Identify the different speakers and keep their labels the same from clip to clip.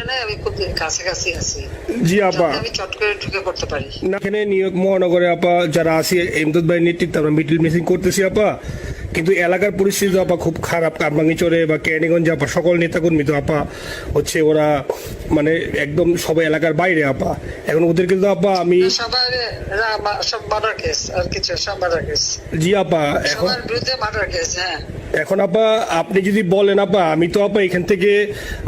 Speaker 1: নেই, আমি খুব কাছাকাছি আছি।
Speaker 2: জি আপা,
Speaker 1: আমি চট করে ঢুকে পড়তে পারি
Speaker 2: না এখানে নিউ ইয়র্ক মহানগরে আপা যারা আছি এমদাদ ভাই নেতৃত্বে আমরা মিডিল মিসিং করতেছি আপা, কিন্তু এলাকার পরিস্থিতি আপা খুব খারাপ। কারবাঙ্গিচরে বা ক্যানিগঞ্জে আপা সকল নেতাকর্মী তো আপা হচ্ছে ওরা মানে একদম সবাই এলাকার বাইরে আপা। এখন ওদের কিন্তু আপা আমি
Speaker 1: সবার সব মার্ডার কেস আর কিছু, সব মার্ডার কেস।
Speaker 2: জি আপা, এখন
Speaker 1: সবার বিরুদ্ধে মার্ডার কেস। হ্যাঁ,
Speaker 2: এখন আপা আপনি যদি বলেন আপা, আমি তো আপা এখান থেকে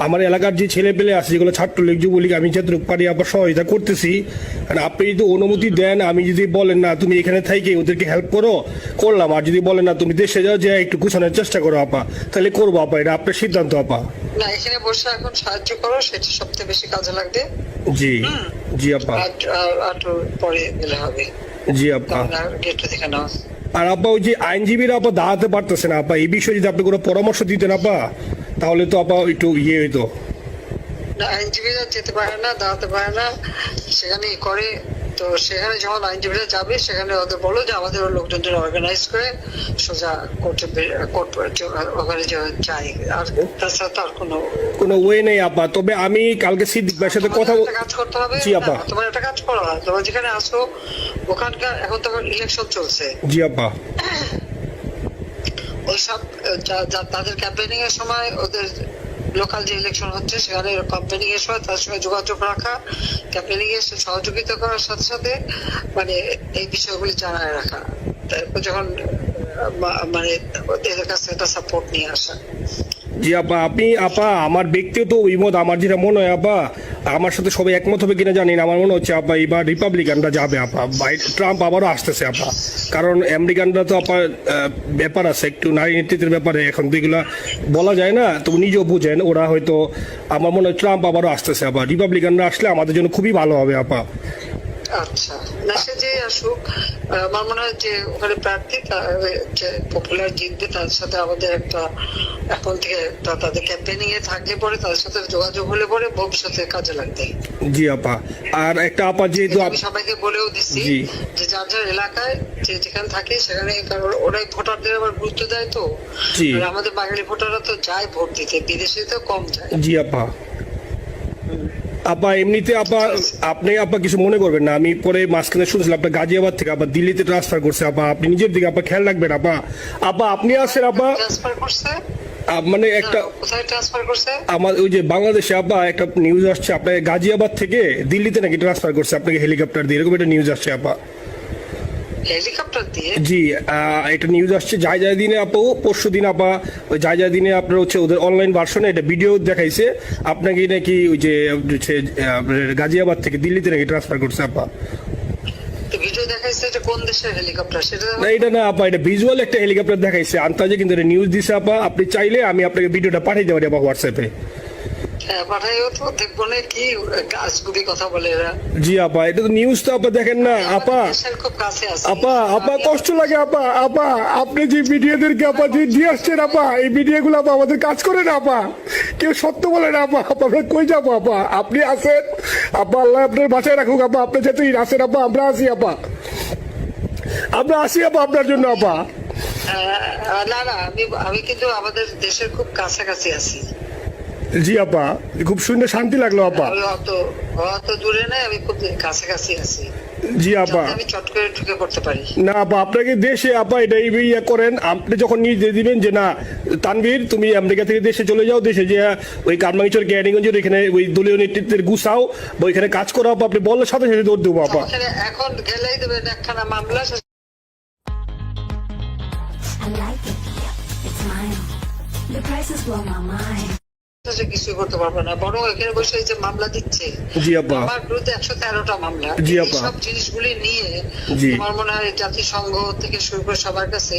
Speaker 2: আমার এলাকার যে ছেলে পেলে আছে যেগুলো ছাত্রলীগ যুবলীগ আমি যতটুকু পারি আপা সহায়তা করতেছি। আর আপনি যদি অনুমতি দেন, আমি যদি বলেন না তুমি এখানে থেকে ওদেরকে হেল্প করো, করলাম। আর যদি বলেন না তুমি দেশে যাও, যে একটু গুছানোর চেষ্টা করো আপা, তাহলে করবো আপা। এটা আপনার সিদ্ধান্ত আপা।
Speaker 1: না এখানে বসে এখন সাহায্য করো, সেটা সবচেয়ে বেশি কাজে লাগবে।
Speaker 2: জি জি আপা,
Speaker 1: আর পরে গেলে হবে।
Speaker 2: জি আপা।
Speaker 1: গেটটা দেখে নাও।
Speaker 2: আর আপা ওই যে আইনজীবীরা আপা দাঁড়াতে পারতেছে না আপা, এই বিষয়ে যদি আপনি কোনো পরামর্শ দিতেন আপা, তাহলে তো আপা একটু ইয়ে হইতো।
Speaker 1: না আইনজীবীরা যেতে পারে না, দাঁড়াতে পারে না, সেখানে করে। তো সেখানে যখন আইনজীবীরা যাবে, সেখানে ওদের বলো যে আমাদের লোকজনদের অর্গানাইজ করে সোজা কোর্ট ওখানে যাই। আর তাছাড়া তো আর
Speaker 2: কোনো ওয়ে নেই আপা। তবে আমি কালকে সিদ্দিক ভাইয়ের সাথে কথা
Speaker 1: কাজ করতে হবে।
Speaker 2: জি আপা।
Speaker 1: তোমার একটা কাজ করো, তোমার যেখানে আসো ওখানকার এখন তো ইলেকশন চলছে।
Speaker 2: জি আপা।
Speaker 1: ওইসব তাদের ক্যাম্পেনিং এর সময় ওদের লোকাল যে ইলেকশন হচ্ছে সেখানে ক্যাম্পেনিং এর সময় তার সঙ্গে যোগাযোগ রাখা, ক্যাম্পেনিং এর সহযোগিতা করার সাথে সাথে মানে এই বিষয়গুলি জানায় রাখা। তারপর যখন মানে ওদের কাছে একটা সাপোর্ট নিয়ে আসা।
Speaker 2: জি আপা, আপনি আপা আমার ব্যক্তিগত অভিমত, আমার যেটা মনে হয় আপা, আমার সাথে সবাই একমত হবে কিনা জানি না, আমার মনে হচ্ছে আপা এবার রিপাবলিকানরা যাবে আপা। ট্রাম্প আবারও আসতেছে আপা, কারণ আমেরিকানরা তো আপা ব্যাপার আছে একটু নারী নেতৃত্বের ব্যাপারে, এখন তো এগুলা বলা যায় না, তো নিজেও বুঝেন ওরা হয়তো। আমার মনে হয় ট্রাম্প আবারও আসতেছে আপা, রিপাবলিকানরা আসলে আমাদের জন্য খুবই ভালো হবে আপা।
Speaker 1: আচ্ছা, না সে যে আসুক, আমার মনে হয় যে ওখানে প্রার্থী যে পপুলার জিতবে, তার সাথে আমাদের একটা এখন থেকে তাদের ক্যাম্পেনিং এ থাকলে পরে তাদের সাথে যোগাযোগ হলে পরে ভবিষ্যতে কাজে লাগবে।
Speaker 2: জি আপা। আর একটা আপা যেহেতু
Speaker 1: আমি সবাইকে বলেও দিচ্ছি যে যার যার এলাকায় যে যেখানে থাকে সেখানে, কারণ ওরাই ভোটারদের আবার গুরুত্ব দেয়। তো আমাদের বাঙালি ভোটাররা তো যায় ভোট দিতে, বিদেশে তো কম যায়।
Speaker 2: জি আপা। আপা এমনিতে আপা আপনি আপা কিছু মনে করবেন না, আমি পরে মাঝখানে শুনছিলাম আপনার গাজিয়াবাদ থেকে আপা দিল্লিতে ট্রান্সফার করছে আপা, আপনি নিজের দিকে আপা খেয়াল রাখবেন আপা। আপা আপনি আসেন আপা,
Speaker 1: ট্রান্সফার করছে
Speaker 2: মানে একটা
Speaker 1: কোথায় ট্রান্সফার করছে?
Speaker 2: আমার ওই যে বাংলাদেশে আপা একটা নিউজ আসছে আপনার গাজিয়াবাদ থেকে দিল্লিতে নাকি ট্রান্সফার করছে আপনাকে হেলিকপ্টার দিয়ে, এরকম একটা নিউজ আসছে আপা।
Speaker 1: হেলিকপ্টার দিয়ে?
Speaker 2: জি, এটা নিউজ আসছে যায় যায় দিনে আপা, পরশু দিন আপা ওই যায় যায় দিনে আপনার হচ্ছে ওদের অনলাইন ভার্সনে এটা ভিডিও দেখাইছে আপনাকে নাকি ওই যে গাজিয়াবাদ থেকে দিল্লিতে নাকি ট্রান্সফার করছে আপা।
Speaker 1: ভিডিও দেখাইছে, এটা কোন দেশের হেলিকপ্টার সেটা?
Speaker 2: না এটা না আপা, এটা ভিজুয়াল একটা হেলিকপ্টার দেখাইছে আন্তাজে, কিন্তু এটা নিউজ দিছে আপা। আপনি চাইলে আমি আপনাকে ভিডিওটা পাঠিয়ে দেবো আপা হোয়াটসঅ্যাপে।
Speaker 1: পাঠাইও তো, দেখবো না কি গাছগুলি কথা বলে এরা।
Speaker 2: জি আপা, এটা তো নিউজ তো আপা দেখেন না আপা।
Speaker 1: খুব কাছে আছে
Speaker 2: আপা আপা কষ্ট লাগে আপা। আপা আপনি যে ভিডিওদেরকে আপা যে দিয়ে আসছেন আপা, এই ভিডিও গুলো আপা আমাদের কাজ করে না আপা, কেউ সত্য বলে না আপা। আপা আমরা কই যাবো আপা, আপনি আসেন আপা, আল্লাহ আপনার বাঁচায় রাখুক আপা। আপনি যেহেতু আসেন আপা, আমরা আসি আপা, আমরা আসি আপা আপনার জন্য আপা।
Speaker 1: না না, আমি কিন্তু আমাদের দেশের খুব কাছাকাছি আছি।
Speaker 2: জি আপা, খুব শুনে শান্তি লাগলো আপা।
Speaker 1: অত দূরে নাই, আমি খুব কাছাকাছি আছি।
Speaker 2: জি আপা,
Speaker 1: আমি চট করে ঢুকে পড়তে পারি
Speaker 2: না আপা আপনাকে দেশে আপা এটা ইয়ে করেন, আপনি যখন নিয়ে দিবেন যে না তানভীর তুমি আমেরিকা থেকে দেশে চলে যাও, দেশে যে ওই কারমাঙ্গিচর ক্যানিগঞ্জের এখানে ওই দলীয় নেতৃত্বের গুছাও বা ওইখানে কাজ করো আপা, আপনি বললে সাথে সাথে দৌড় দেবো আপা।
Speaker 1: এখন গেলেই দেবেন একখানা মামলা। কিছু করতে পারবো না, বরং এখানে বসে যে মামলা দিচ্ছে
Speaker 2: জি আপা,
Speaker 1: আমার বিরুদ্ধে 113টা মামলা।
Speaker 2: জি আপা,
Speaker 1: সব জিনিসগুলি নিয়ে আমার মনে হয় জাতিসংঘ থেকে শুরু করে সবার কাছে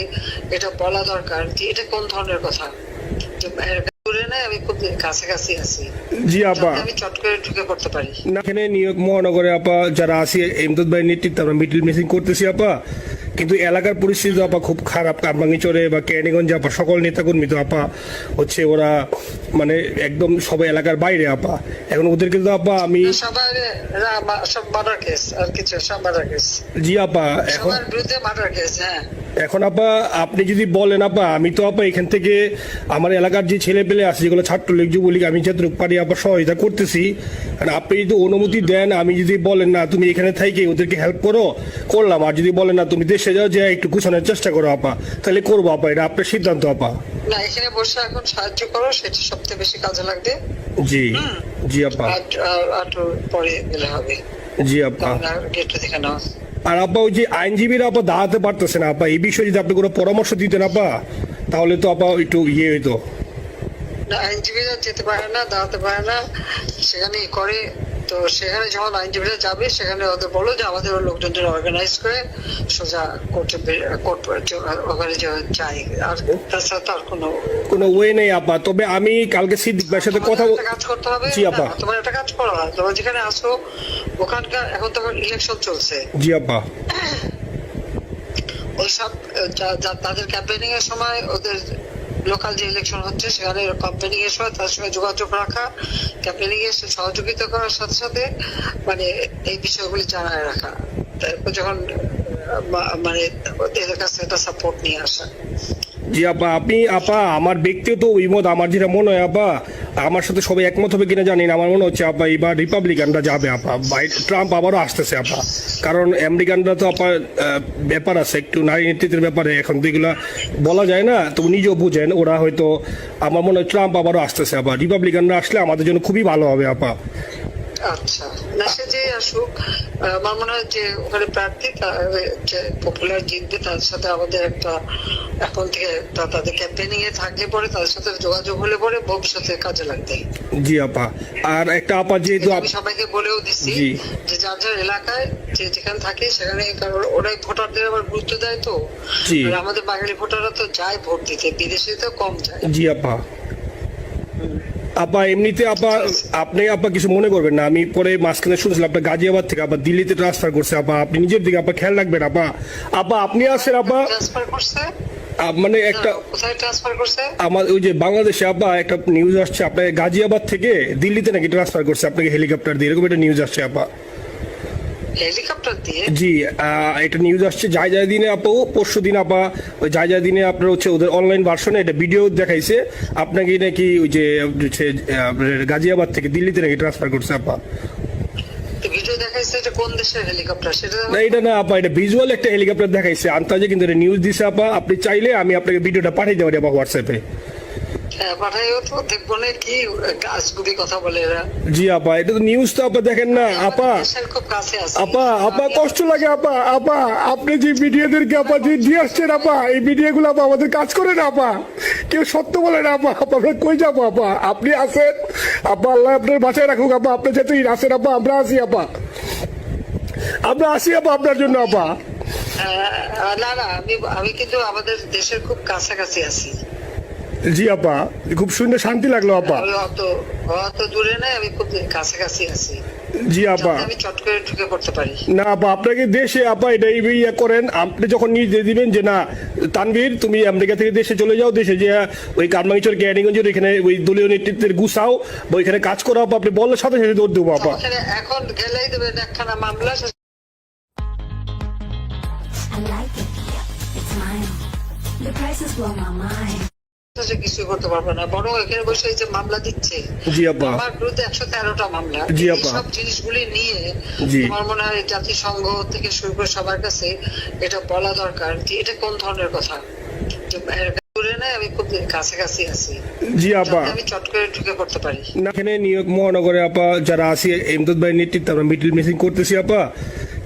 Speaker 1: এটা বলা দরকার যে এটা কোন ধরনের কথা। দূরে নাই, আমি খুব কাছাকাছি আছি।
Speaker 2: জি আপা,
Speaker 1: আমি চট করে ঢুকে পড়তে পারি
Speaker 2: না এখানে নিউ ইয়র্ক মহানগরে আপা যারা আছি এমদাদ ভাইয়ের নেতৃত্বে আমরা মিডিল মিসিং করতেছি আপা, কিন্তু এলাকার পরিস্থিতি আপা খুব খারাপ। কারবাঙ্গিচরে বা ক্যানিগঞ্জে আপা সকল নেতাকর্মী তো আপা হচ্ছে ওরা মানে একদম সবাই এলাকার বাইরে আপা। এখন ওদের কিন্তু আপা আমি
Speaker 1: সবার সব মার্ডার কেস আর কিছু, সব মার্ডার কেস।
Speaker 2: জি আপা, এখন
Speaker 1: সবার বিরুদ্ধে মার্ডার কেস। হ্যাঁ,
Speaker 2: এখন আপা আপনি যদি বলেন আপা, আমি তো আপা এখান থেকে আমার এলাকার যে ছেলে পেলে আছে যেগুলো ছাত্রলীগ যুবলীগ, আমি যতটুকু পারি আপা সহায়তা করতেছি। আর আপনি যদি অনুমতি দেন, আমি যদি বলেন না তুমি এখানে থেকে ওদেরকে হেল্প করো, করলাম। আর যদি বলেন না তুমি দেশে যাও, যে একটু গুছানোর চেষ্টা করো আপা, তাহলে করবো আপা। এটা আপনার সিদ্ধান্ত আপা।
Speaker 1: না, এখানে বসে এখন সাহায্য করো, সেটা সবচেয়ে বেশি কাজে লাগবে।
Speaker 2: জি জি আপা।
Speaker 1: আর পরে গেলে হবে।
Speaker 2: জি আপা।
Speaker 1: গেটটা দেখে নাও।
Speaker 2: আর আপা ওই যে আইনজীবীরা আপা দাঁড়াতে পারতেছে না আপা, এই বিষয়ে যদি আপনি কোনো পরামর্শ দিতেন আপা, তাহলে তো আপা একটু ইয়ে হইতো।
Speaker 1: না, আইনজীবীরা যেতে পারে না, দাঁড়াতে পারে না, সেখানে করে। তো সেখানে যখন আইনজীবীরা যাবে, সেখানে ওদের বলো যে আমাদের লোকজনদের অর্গানাইজ করে সোজা কোর্ট ওখানে যাই। আর তাছাড়া তো আর
Speaker 2: কোনো ওয়ে নেই আপা। তবে আমি কালকে সিদ্দিক ভাইয়ের সাথে কথা
Speaker 1: কাজ করতে হবে।
Speaker 2: জি আপা।
Speaker 1: তোমার একটা কাজ করো, তোমরা যেখানে আসো ওখানকার এখন তো ইলেকশন চলছে।
Speaker 2: জি আপা।
Speaker 1: ওইসব তাদের ক্যাম্পেনিং এর সময় ওদের লোকাল যে ইলেকশন হচ্ছে সেখানে ক্যাম্পেনিং এর সময় তার সঙ্গে যোগাযোগ রাখা, ক্যাম্পেনিং এর সহযোগিতা করার সাথে সাথে মানে এই বিষয়গুলি জানায় রাখা। তারপর যখন মানে ওদের কাছে একটা সাপোর্ট নিয়ে আসা।
Speaker 2: জি আপা। আপনি আপা আমার ব্যক্তিগত অভিমত, আমার যেটা মনে হয় আপা, আমার সাথে সবাই একমত হবে কিনা জানি না, আমার মনে হচ্ছে আপা এবার রিপাবলিকানরা যাবে আপা। ট্রাম্প আবারও আসতেছে আপা। কারণ আমেরিকানরা তো আপা ব্যাপার আছে একটু নারী নেতৃত্বের ব্যাপারে, এখন তো এগুলা বলা যায় না, তো নিজেও বুঝেন ওরা হয়তো। আমার মনে হয় ট্রাম্প আবারও আসতেছে আপা। রিপাবলিকানরা আসলে আমাদের জন্য খুবই ভালো হবে আপা।
Speaker 1: আচ্ছা, না সে যে আসুক, আমার মনে হয় যে ওখানে প্রার্থী যে পপুলার জিতবে, তার সাথে আমাদের একটা এখন থেকে তাদের ক্যাম্পেনিং এ থাকলে পরে তাদের সাথে যোগাযোগ হলে পরে ভবিষ্যতে কাজে লাগবে।
Speaker 2: জি আপা। আর একটা আপা যেহেতু
Speaker 1: আমি সবাইকে বলেও দিচ্ছি যে যার যার এলাকায় যে যেখানে থাকে সেখানে, কারণ ওরাই ভোটারদের আবার গুরুত্ব দেয়। তো আমাদের বাঙালি ভোটাররা তো যায় ভোট দিতে, বিদেশে তো কম যায়।
Speaker 2: জি আপা। আপা এমনিতে আপা আপনি আপা কিছু মনে করবেন না, আমি পরে মাঝখানে শুনছিলাম আপনার গাজিয়াবাদ থেকে আপা দিল্লিতে ট্রান্সফার করছে আপা। আপনি নিজের দিকে আপা খেয়াল রাখবেন আপা। আপা আপনি আসেন আপা।
Speaker 1: ট্রান্সফার করছে
Speaker 2: মানে একটা
Speaker 1: কোথায় ট্রান্সফার করছে?
Speaker 2: আমার ওই যে বাংলাদেশে আপা একটা নিউজ আসছে, আপনার গাজিয়াবাদ থেকে দিল্লিতে নাকি ট্রান্সফার করছে আপনাকে হেলিকপ্টার দিয়ে, এরকম একটা নিউজ আসছে আপা।
Speaker 1: হেলিকপ্টার দিয়ে?
Speaker 2: জি, এটা নিউজ আসছে যায় যায় দিনে আপা, পরশু দিন আপা। ওই যায় যায় দিনে আপনার হচ্ছে ওদের অনলাইন ভার্সনে এটা ভিডিও দেখাইছে আপনাকে নাকি ওই যে গাজিয়াবাদ থেকে দিল্লিতে নাকি ট্রান্সফার করছে আপা।
Speaker 1: ভিডিও দেখাইছে, এটা কোন দেশের হেলিকপ্টার সেটা?
Speaker 2: না এটা না আপা, এটা ভিজুয়াল একটা হেলিকপ্টার দেখাইছে আন্তাজে, কিন্তু এটা নিউজ দিছে আপা। আপনি চাইলে আমি আপনাকে ভিডিওটা পাঠিয়ে দেবো আপা হোয়াটসঅ্যাপে।
Speaker 1: পাঠাইও তো, দেখবো না কি গাছগুলি কথা বলে এরা।
Speaker 2: জি আপা, এটা তো নিউজ তো আপা, দেখেন না আপা।
Speaker 1: খুব কাছে আছে
Speaker 2: আপা। আপা কষ্ট লাগে আপা। আপা আপনি যে ভিডিওদেরকে আপা যে দিয়ে আসছেন আপা, এই ভিডিও গুলো আপা আমাদের কাজ করে না আপা, কেউ সত্য বলে না আপা। আপা আমরা কই যাবো আপা? আপনি আসেন আপা, আল্লাহ আপনার বাঁচায় রাখুক আপা। আপনি যেহেতু আসেন আপা, আমরা আসি আপা, আমরা আসি আপা আপনার জন্য আপা।
Speaker 1: না না, আমি কিন্তু আমাদের দেশের খুব কাছাকাছি আছি।
Speaker 2: জি আপা, খুব শুনে শান্তি লাগলো আপা।
Speaker 1: অত দূরে নাই, আমি খুব কাছাকাছি আছি।
Speaker 2: জি আপা।
Speaker 1: আমি চট করে ঢুকে পড়তে পারি
Speaker 2: না আপা, আপনাকে দেশে আপা এটা ইয়ে করেন, আপনি যখন নিয়ে দিবেন যে না তানভীর তুমি আমেরিকা থেকে দেশে চলে যাও, দেশে যে ওই কারমাঙ্গিচর ক্যানিগঞ্জের এখানে ওই দলীয় নেতৃত্বের গুছাও বা ওইখানে কাজ করো আপা, আপনি বললে সাথে সাথে দৌড় দেবো আপা।
Speaker 1: এখন গেলেই দেবেন একখানা মামলা।
Speaker 3: I like it. It's mine. The prices blow my mind.
Speaker 1: কিছু করতে পারবো না, বরং এখানে বসে যে মামলা দিচ্ছে
Speaker 2: জি আপা,
Speaker 1: আমার বিরুদ্ধে 113টা মামলা।
Speaker 2: জি আপা।
Speaker 1: সব জিনিসগুলি নিয়ে আমার মনে হয় জাতিসংঘ থেকে শুরু করে সবার কাছে এটা বলা দরকার যে এটা কোন ধরনের কথা। দূরে নাই, আমি খুব কাছাকাছি আছি।
Speaker 2: জি আপা।
Speaker 1: আমি চট করে ঢুকে পড়তে পারি
Speaker 2: না। এখানে নিউ ইয়র্ক মহানগরে আপা যারা আছি এমদাদ ভাইয়ের নেতৃত্বে আমরা মিডিল মিসিং করতেছি আপা,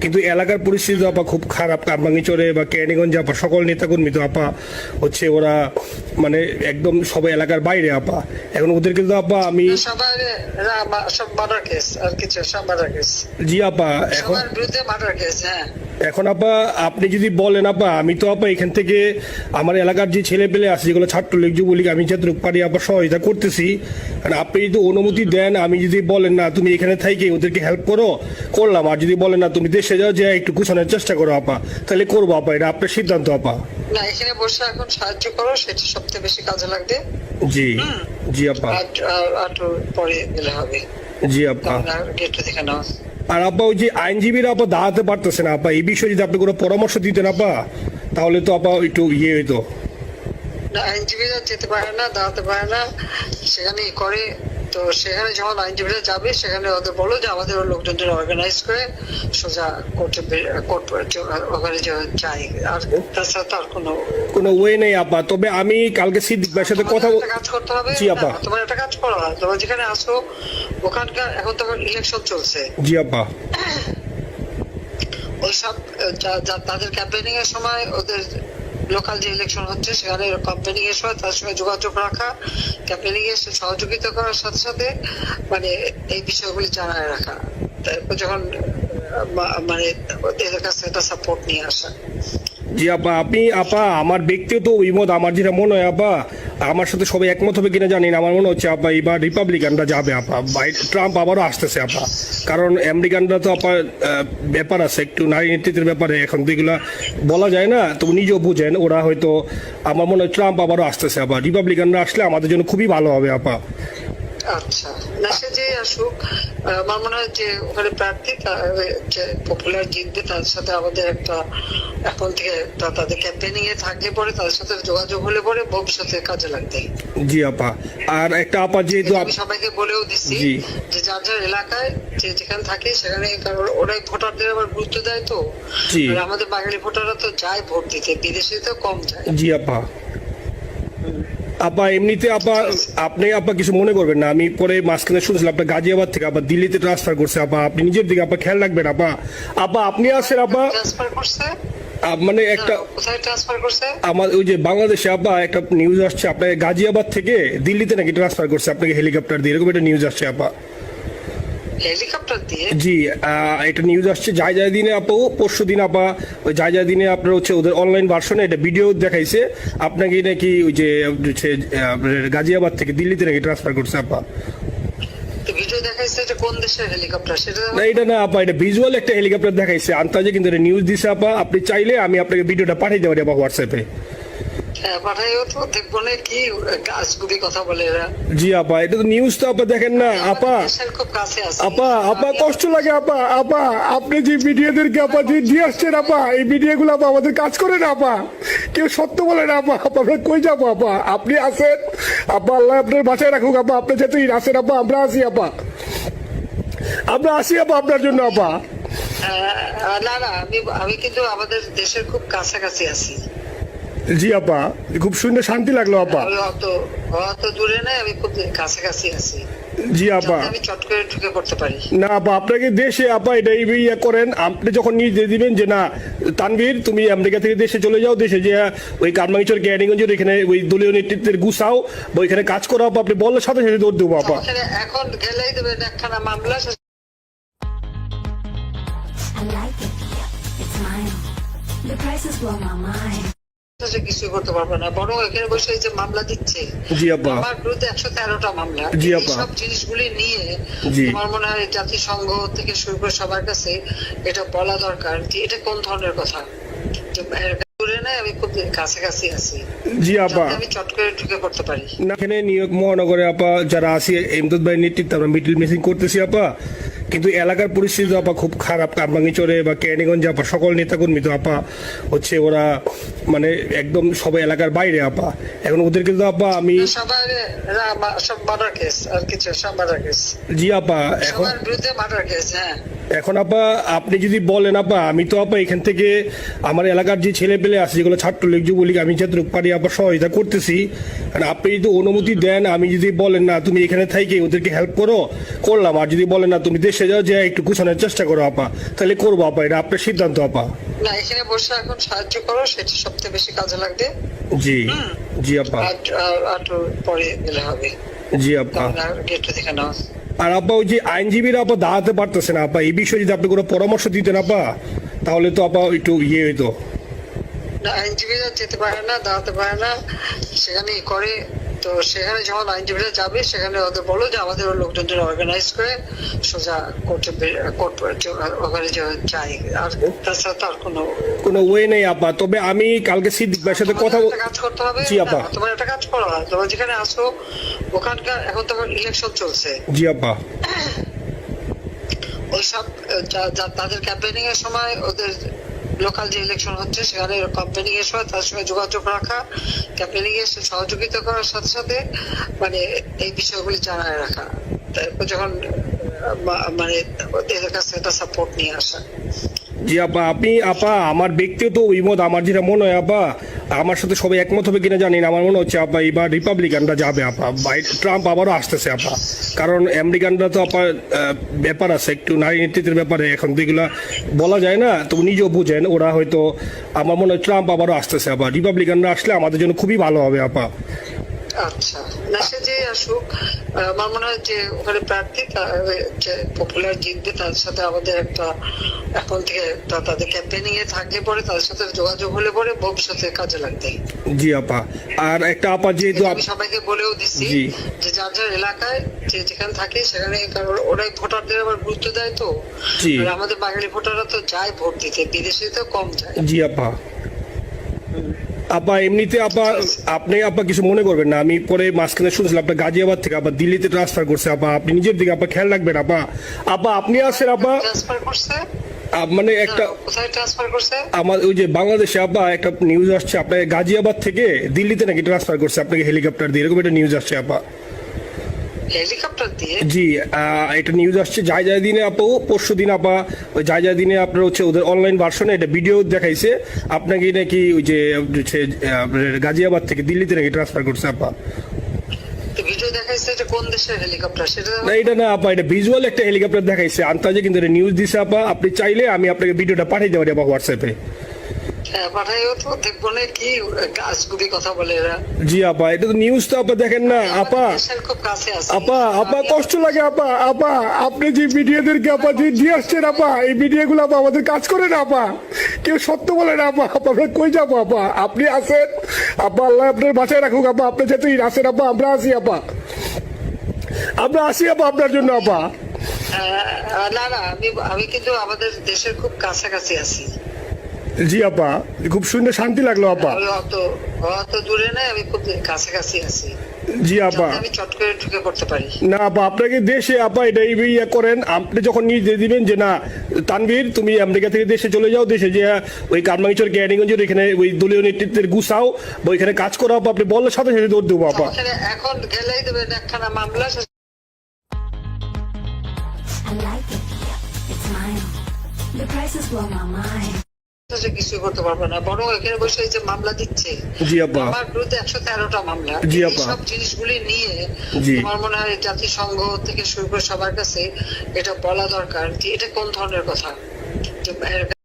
Speaker 2: কিন্তু এলাকার পরিস্থিতি আপা খুব খারাপ। কারমাঙ্গিচরে বা ক্যানিগঞ্জে আপা সকল নেতাকর্মী তো আপা হচ্ছে ওরা মানে একদম সবাই এলাকার বাইরে আপা। এখন ওদের কিন্তু আপা আমি
Speaker 1: সবার সব মার্ডার কেস, আর কিছু সব মার্ডার কেস।
Speaker 2: জি আপা। এখন
Speaker 1: সবার বিরুদ্ধে মার্ডার কেস। হ্যাঁ
Speaker 2: এখন আপা আপনি যদি বলেন আপা, আমি তো আপা এখান থেকে আমার এলাকার যে ছেলে পেলে আছে যেগুলো ছাত্রলীগ যুবলীগ, আমি যতটুকু পারি আপা সহায়তা করতেছি। আর আপনি যদি অনুমতি দেন, আমি যদি বলেন না তুমি এখানে থেকে ওদেরকে হেল্প করো, করলাম। আর যদি বলেন না তুমি দেশে যাও, যে একটু গুছানোর চেষ্টা করো আপা, তাহলে করবো আপা। এটা আপনার সিদ্ধান্ত আপা।
Speaker 1: না, এখানে বসে এখন সাহায্য করো, সেটা সবচেয়ে বেশি কাজে লাগবে।
Speaker 2: জি জি আপা।
Speaker 1: আর পরে গেলে হবে।
Speaker 2: জি আপা।
Speaker 1: গেটটা দেখে নাও।
Speaker 2: আর আপা ওই যে আইনজীবীরা আপা দাঁড়াতে পারতেছে না আপা, এই বিষয়ে যদি আপনি কোনো পরামর্শ দিতেন আপা, তাহলে তো আপা একটু হইতো।
Speaker 1: না, আইনজীবীরা যেতে পারে না, দাঁড়াতে পারে না, সেখানে করে। তো সেখানে যখন আইনজীবীরা যাবে, সেখানে ওদের বলো যে আমাদের লোকজনদের অর্গানাইজ করে সোজা কোর্ট ওখানে যাই। আর তাছাড়া তো আর
Speaker 2: কোনো ওয়ে নেই আপা। তবে আমি কালকে সিদ্দিক ভাইয়ের সাথে কথা
Speaker 1: একটা কাজ করতে হবে।
Speaker 2: জি আপা।
Speaker 1: তোমার একটা কাজ করো, তোমরা যেখানে আসো ওখানকার এখন তো ইলেকশন চলছে,
Speaker 2: জি আপা।
Speaker 1: ওইসব তাদের ক্যাম্পেনিং এর সময় ওদের লোকাল যে ইলেকশন হচ্ছে সেখানে ক্যাম্পেনিং এর সময় তার সঙ্গে যোগাযোগ রাখা, ক্যাম্পেনিং এর সহযোগিতা করার সাথে সাথে মানে এই বিষয়গুলি জানায় রাখা, তারপর যখন মানে ওদের কাছে একটা সাপোর্ট নিয়ে আসা।
Speaker 2: জি আপা, আপা আমার ব্যক্তিগত অভিমত, আমার যেটা মনে হয় আপা, আমার সাথে সবাই একমত হবে কিনা জানি না, আমার মনে হচ্ছে আপা এবার রিপাবলিকানরা যাবে আপা। ট্রাম্প আবারও আসতেছে আপা, কারণ আমেরিকানরা তো আপা ব্যাপার আছে একটু নারী নেতৃত্বের ব্যাপারে, এখন তো এগুলা বলা যায় না, তো নিজেও বুঝেন ওরা হয়তো। আমার মনে হয় ট্রাম্প আবারও আসতেছে আপা, রিপাবলিকানরা আসলে আমাদের জন্য খুবই ভালো হবে আপা।
Speaker 1: আচ্ছা, না সে যে আসুক, আমার মনে হয় যে ওখানে প্রার্থী যে পপুলার জিতবে তার সাথে আমাদের একটা এখন থেকে তাদের ক্যাম্পেনিং এ থাকলে পরে তাদের সাথে যোগাযোগ হলে পরে ভবিষ্যতে কাজে লাগবে।
Speaker 2: জি আপা। আর একটা আপা যেহেতু
Speaker 1: আমি সবাইকে বলেও দিচ্ছি যে যার যার এলাকায় যে যেখানে থাকে সেখানে, কারণ ওরাই ভোটারদের আবার গুরুত্ব দেয়। তো আমাদের বাঙালি ভোটাররা তো যায় ভোট দিতে, বিদেশে তো কম যায়।
Speaker 2: জি আপা। আপা এমনিতে আপা আপনি আপা কিছু মনে করবেন না, আমি পরে মাঝখানে শুনছিলাম আপনার গাজিয়াবাদ থেকে আপা দিল্লিতে ট্রান্সফার করছে আপা, আপনি নিজের দিকে আপা খেয়াল রাখবেন আপা। আপা আপনি আসেন আপা,
Speaker 1: ট্রান্সফার করছে
Speaker 2: মানে একটা
Speaker 1: কোথায় ট্রান্সফার করছে?
Speaker 2: আমার ওই যে বাংলাদেশে আপা একটা নিউজ আসছে আপনার গাজিয়াবাদ থেকে দিল্লিতে নাকি ট্রান্সফার করছে আপনাকে হেলিকপ্টার দিয়ে, এরকম একটা নিউজ আসছে আপা।
Speaker 1: হেলিকপ্টার দিয়ে?
Speaker 2: জি, এটা নিউজ আসছে যায় যায় দিনে আপা, পরশু দিন আপা, ওই যায় যায় দিনে আপনার হচ্ছে ওদের অনলাইন ভার্সনে এটা ভিডিও দেখাইছে আপনাকে নাকি ওই যে গাজিয়াবাদ থেকে দিল্লিতে নাকি ট্রান্সফার করছে আপা।
Speaker 1: ভিডিও দেখাইছে, এটা কোন দেশের হেলিকপ্টার সেটা?
Speaker 2: না এটা না আপা, এটা ভিজুয়াল একটা হেলিকপ্টার দেখাইছে আন্তাজে, কিন্তু এটা নিউজ দিছে আপা। আপনি চাইলে আমি আপনাকে ভিডিওটা পাঠিয়ে দেবো আপা হোয়াটসঅ্যাপে।
Speaker 1: হ্যাঁ পাঠাইও তো, দেখবো না কি গাছগুলি কথা বলে এরা।
Speaker 2: জি আপা, এটা তো নিউজ তো আপা দেখেন না আপা।
Speaker 1: খুব কাছে আছে
Speaker 2: আপা, আপা কষ্ট লাগে আপা। আপা আপনি যে ভিডিওদেরকে আপা যে দিয়ে আসছেন আপা, এই ভিডিও গুলো আপা আমাদের কাজ করে না আপা, কেউ সত্য বলে না আপা। আপা আমরা কই যাবো আপা, আপনি আসেন আপা, আল্লাহ আপনার বাঁচায় রাখুক আপা, আপনি যেহেতু আসেন আপা, আমরা আসি আপা, আমরা আসি আপা আপনার জন্য আপা।
Speaker 1: না না, আমি কিন্তু আমাদের দেশের খুব কাছাকাছি আছি।
Speaker 2: জি আপা, খুব শুনে শান্তি লাগলো আপা।
Speaker 1: অত দূরে নাই, আমি খুব কাছাকাছি আছি।
Speaker 2: জি আপা,
Speaker 1: আমি চট করে ঢুকে পড়তে পারি
Speaker 2: না আপা, আপনাকে দেশে আপা এটা ইয়ে করেন, আপনি যখন নিয়ে দিবেন যে না তানভীর তুমি আমেরিকা থেকে দেশে চলে যাও, দেশে যে ওই কারমাঙ্গিচর ক্যানিগঞ্জের এখানে ওই দলীয় নেতৃত্বের গুছাও বা ওইখানে কাজ করো আপা, আপনি বললে সাথে সাথে দৌড় দেবো আপা।
Speaker 1: এখন গেলেই দেবেন একখানা মামলা।
Speaker 3: I like it. It's mine. The prices blow my mind.
Speaker 1: কিছু করতে পারবো না, বরং এখানে বসে যে মামলা দিচ্ছে
Speaker 2: জি আপা,
Speaker 1: আমার বিরুদ্ধে 113টা মামলা।
Speaker 2: জি আপা,
Speaker 1: সব জিনিসগুলি নিয়ে আমার মনে হয় জাতিসংঘ থেকে শুরু করে সবার কাছে এটা বলা দরকার যে এটা কোন ধরনের কথা, দূরে নাই, আমি খুব কাছাকাছি আছি।
Speaker 2: জি আপা,
Speaker 1: আমি চট করে ঢুকে পড়তে পারি
Speaker 2: না। এখানে নিউ ইয়র্ক মহানগরে আপা যারা আছি এমদাদ ভাইয়ের নেতৃত্বে আমরা মিডল মিসিং করতেছি আপা, কিন্তু এলাকার পরিস্থিতি আপা খুব খারাপ। কারমাঙ্গিচরে বা ক্যানিগঞ্জে আপা সকল নেতাকর্মী তো আপা হচ্ছে ওরা মানে একদম সবাই এলাকার বাইরে আপা। এখন ওদের কিন্তু আপা আমি
Speaker 1: সবার সব মার্ডার কেস, আর কিছু সব মার্ডার কেস।
Speaker 2: জি আপা, এখন
Speaker 1: সবার বিরুদ্ধে মার্ডার কেস। হ্যাঁ
Speaker 2: এখন আপা আপনি যদি বলেন আপা, আমি তো আপা এখান থেকে আমার এলাকার যে ছেলে পেলে আছে যেগুলো ছাত্রলীগ যুবলীগ, আমি যতটুকু পারি আপা সহায়তা করতেছি। আর আপনি যদি অনুমতি দেন, আমি যদি বলেন না তুমি এখানে থেকে ওদেরকে হেল্প করো, করলাম। আর যদি বলেন না তুমি দেশে যাও, যে একটু গুছানোর চেষ্টা করো আপা, তাহলে করবো আপা, এটা আপনার সিদ্ধান্ত আপা।
Speaker 1: না, এখানে বসে এখন সাহায্য করো, সেটা সবচেয়ে বেশি কাজে লাগবে।
Speaker 2: জি জি আপা,
Speaker 1: আর পরে গেলে হবে।
Speaker 2: জি আপা।
Speaker 1: গেট থেকে নাও।
Speaker 2: আর আপা ওই যে আইনজীবীরা আপা দাঁড়াতে পারতেছে না আপা, এই বিষয়ে যদি আপনি কোনো পরামর্শ দিতেন আপা, তাহলে তো আপা একটু হইতো।
Speaker 1: না, আইনজীবীরা যেতে পারে না, দাঁড়াতে পারে না, সেখানে করে। তো সেখানে যখন আইনজীবীরা যাবে, সেখানে ওদের বলো যে আমাদের লোকজনদের অর্গানাইজ করে সোজা কোর্ট ওখানে যাই। আর তাছাড়া তো আর কোনো
Speaker 2: ওয়ে নেই আপা। তবে আমি কালকে সিদ্দিক ভাইয়ের সাথে কথা
Speaker 1: কাজ করতে হবে।
Speaker 2: জি আপা।
Speaker 1: তোমার একটা কাজ করো, তোমরা যেখানে আসো ওখানকার এখন তো ইলেকশন চলছে।
Speaker 2: জি আপা।
Speaker 1: ওইসব তাদের ক্যাম্পেনিং এর সময় ওদের লোকাল যে ইলেকশন হচ্ছে সেখানে ক্যাম্পেনিং এর সময় তার সঙ্গে যোগাযোগ রাখা, ক্যাম্পেনিং এ সহযোগিতা করার সাথে সাথে মানে এই বিষয়গুলি জানায় রাখা, তারপর যখন মানে ওদের কাছে একটা সাপোর্ট নিয়ে আসা।
Speaker 2: জি আপা, আমার ব্যক্তিগত অভিমত, আমার যেটা মনে হয় আপা, আমার সাথে সবাই একমত হবে কিনা জানি না, আমার মনে হচ্ছে আপা এবার রিপাবলিকানরা যাবে আপা, ট্রাম্প আবারও আসতেছে আপা। কারণ আমেরিকানরা তো আপা ব্যাপার আছে একটু নারী নেতৃত্বের ব্যাপারে, এখন তো এগুলা বলা যায় না, তো নিজেও বুঝেন ওরা হয়তো, আমার মনে হয় ট্রাম্প আবারও আসতেছে আপা, রিপাবলিকানরা আসলে আমাদের জন্য খুবই ভালো হবে আপা।
Speaker 1: আচ্ছা, না সে যে আসুক, আমার মনে হয় যে ওখানে প্রার্থী যে পপুলার জিতবে তার সাথে আমাদের একটা এখন থেকে তাদের ক্যাম্পেনিং এ থাকলে পরে তাদের সাথে যোগাযোগ হলে পরে ভবিষ্যতে কাজে লাগবে।
Speaker 2: জি আপা, আর একটা আপা যেহেতু
Speaker 1: আমি সবাইকে বলেও দিচ্ছি
Speaker 2: জি।
Speaker 1: যে যার যার এলাকায় যে যেখানে থাকে সেখানে, কারণ ওরাই ভোটারদের আবার গুরুত্ব দেয় তো।
Speaker 2: জি।
Speaker 1: আর আমাদের বাঙালি ভোটাররা তো যায় ভোট দিতে, বিদেশে তো কম যায়।
Speaker 2: জি আপা। আপা এমনিতে আপনি কিছু মনে করবেন না, আমি পরে মাঝখানে শুনছিলাম আপনার গাজিয়াবাদ থেকে আবার দিল্লিতে ট্রান্সফার করছে আপা, আপনি নিজের দিকে খেয়াল রাখবেন আপা। আপনি আসেন আপা,
Speaker 1: ট্রান্সফার করছে
Speaker 2: মানে একটা
Speaker 1: কোথায় ট্রান্সফার করছে?
Speaker 2: আমার ওই যে বাংলাদেশে আপা একটা নিউজ আসছে, আপনার গাজিয়াবাদ থেকে দিল্লিতে নাকি ট্রান্সফার করছে আপনাকে হেলিকপ্টার দিয়ে, এরকম একটা নিউজ আসছে আপা।
Speaker 1: হেলিকপ্টার দিয়ে?
Speaker 2: জি, এটা নিউজ আসছে যায় দিনে আপু, পরশু দিন আপা, ওই যায় দিনে আপনার হচ্ছে ওদের অনলাইন ভার্সনে এটা ভিডিও দেখাইছে আপনাকে নাকি ওই যে গাজিয়াবাদ থেকে দিল্লিতে নাকি ট্রান্সফার করছে আপা।
Speaker 1: ভিডিও দেখাইছে, এটা কোন দেশের হেলিকপ্টার সেটা?
Speaker 2: না এটা না আপা, এটা ভিজুয়াল একটা হেলিকপ্টার দেখাইছে আন্তাজে, কিন্তু এটা নিউজ দিছে আপা। আপনি চাইলে আমি আপনাকে ভিডিওটা পাঠিয়ে দেবো আপা হোয়াটসঅ্যাপে।
Speaker 1: হ্যাঁ পাঠাইও তো, দেখবো না কি গাছগুলি কথা বলে এরা।
Speaker 2: জি আপা, এটা তো নিউজ তো আপা দেখেন না আপা।
Speaker 1: দেশের খুব কাছে আছে
Speaker 2: আপা কষ্ট লাগে আপা। আপনি যে ভিডিওদেরকে যে দিয়ে আসছেন আপা, এই ভিডিও গুলো আপা আমাদের কাজ করে না আপা, কেউ সত্য বলে না আপা। আমরা কই যাবো আপা, আপনি আসেন আপা, আল্লাহ আপনার বাঁচায় রাখুক আপা, আপনি যেহেতু আসেন আপা, আমরা আসি আপা, আপনার জন্য আপা।
Speaker 1: না না, আমি কিন্তু আমাদের দেশের খুব কাছাকাছি আছি।
Speaker 2: জি আপা, খুব শুনে শান্তি লাগলো আপা।
Speaker 1: আমি অত দূরে নাই, আমি খুব কাছাকাছি আছি।
Speaker 2: জি আপা,
Speaker 1: আমি চট করে ঢুকে পড়তে পারি
Speaker 2: না আপা, আপনাকে দেশে আপা এটা ইয়ে করেন, আপনি যখন নিয়ে দিবেন যে না তানভীর তুমি আমেরিকা থেকে দেশে চলে যাও, দেশে যে ওই কারমাঙ্গিচর ক্যানিগঞ্জের এখানে ওই দলীয় নেতৃত্বের গুছাও বা ওইখানে কাজ করো আপা, আপনি বললে সাথে সাথে দৌড় দেবো আপা।
Speaker 1: এখন গেলেই দেবেন একখানা মামলা।
Speaker 3: I like it. It's mine. The prices blow my mind.
Speaker 1: কিছু করতে পারবো না, বরং এখানে বসে এই যে মামলা দিচ্ছে,
Speaker 2: জি আপা।
Speaker 1: আমার বিরুদ্ধে 113টা মামলা।
Speaker 2: জি আপা।
Speaker 1: সব জিনিসগুলি নিয়ে
Speaker 2: জি।
Speaker 1: আমার মনে হয় জাতিসংঘ থেকে শুরু করে সবার কাছে এটা বলা দরকার যে এটা কোন ধরনের কথা।